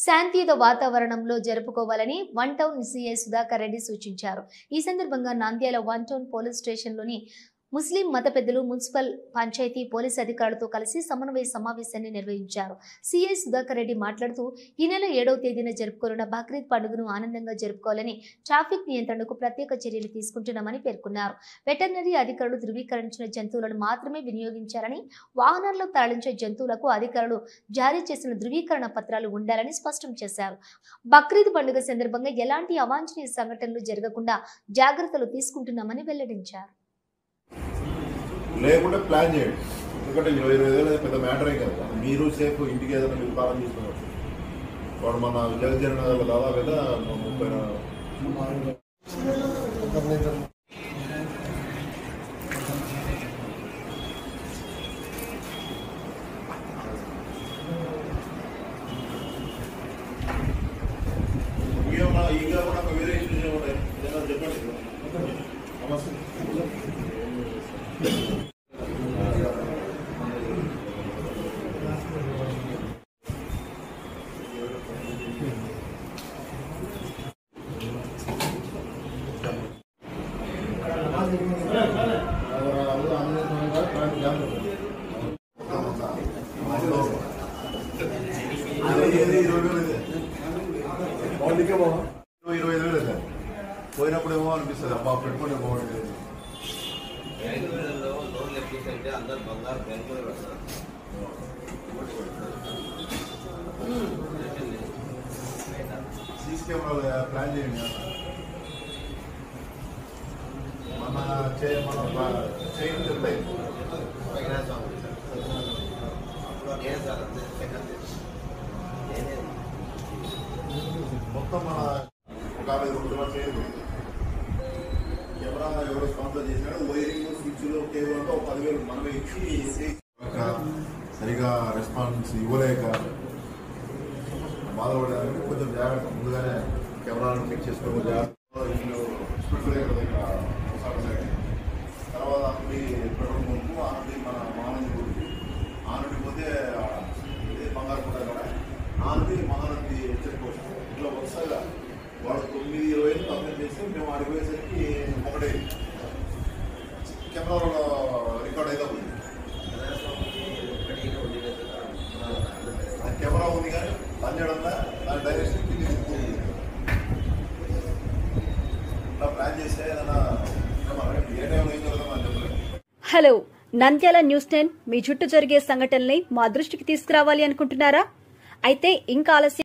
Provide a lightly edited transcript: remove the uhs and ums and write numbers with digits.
శాంతియుత వాతావరణంలో జరుపుకోవాలని one town CI Sudhakar Reddy సూచించారు. ఈ సందర్భంగా నంద్యాల వన్ టౌన్ పోలీస్ స్టేషన్లోని ముస్లిం మత పెద్దలు, మున్సిపల్, పంచాయతీ, పోలీస్ అధికారులతో కలిసి సమన్వయ సమావేశాన్ని నిర్వహించారు. సీఐ సుధాకర్ రెడ్డి మాట్లాడుతూ ఈ నెల 7వ తేదీన జరుపుకోనున్న బక్రీద్ పండుగను ఆనందంగా జరుపుకోవాలని, ట్రాఫిక్ నియంత్రణకు ప్రత్యేక చర్యలు తీసుకుంటున్నామని పేర్కొన్నారు. వెటర్నరీ అధికారులు ధృవీకరించిన జంతువులను మాత్రమే వినియోగించాలని, వాహనాల్లో తరలించే జంతువులకు అధికారులు జారీ చేసిన ధృవీకరణ పత్రాలు ఉండాలని స్పష్టం చేశారు. బక్రీద్ పండుగ సందర్భంగా ఎలాంటి అవాంఛనీయ సంఘటనలు జరగకుండా జాగ్రత్తలు తీసుకుంటున్నామని వెల్లడించారు. లేకుంటే ప్లాన్ చేయండి. ఎందుకంటే 20,000 పెద్ద మ్యాటరే కదా. మీరు సేఫ్ ఇంటికి ఏదైనా మీరు కాలం తీసుకున్నారు. వాడు మన జగజ్జన నగర్లో దాదాపు అయితే 30 ಈಗ కూడా వేరే ఇష్యూస్ ఉంటాయి. ఏదైనా చెప్పండి. నమస్తే. పోయినప్పుడేమో అనిపిస్తుంది అబ్బా పెట్టుకుంటే బాగుంటుంది. సీసీ కెమెరాలు ప్లాన్ చేయండి. మన చేయని చెప్తాయి మొత్తం మన ఒక 50 రూపాయలు చేయదు. కెమెరా ఎవరో స్పాన్సర్ చేసినాడు. వైరింగ్, స్విచ్లు, కేబుల్ అంతా ఒక 10,000 మనమే ఇచ్చి సరిగా రెస్పాన్స్ ఇవ్వలేక బాధపడడానికి కొంచెం జాగ్రత్త ముందుగానే కెమెరాలను ఫిక్స్ చేసుకోవాలి. తర్వాత అన్ని పెట్రోల్ పంపు ఆనంది మన మహానంది గురించి ఆనంది పోతే బంగారు కూడా కదా ఆనంది మహానంది చెక్ పోస్ట్ ఇట్లా వరుసగా వాడు 9-20 కంప్లైంట్ చేసి మేము అడిగిపోయేసరికి ఒకటి కెమెరాలో రికార్డ్ అయితే ఉంది. కెమెరా ఉంది కానీ పనిచేయడంలో దాని డైరెక్షన్ ఇట్లా ప్లాన్ చేస్తే ఏదైనా ఏ టైంలో ఏం జరుగుతుందని చెప్పలేదు. హలో, నంద్యాల న్యూస్ 10 మీ చుట్టూ జరిగే సంఘటనల్ని మా దృష్టికి తీసుకురావాలి అనుకుంటున్నారా? అయితే ఇంకా ఆలస్యం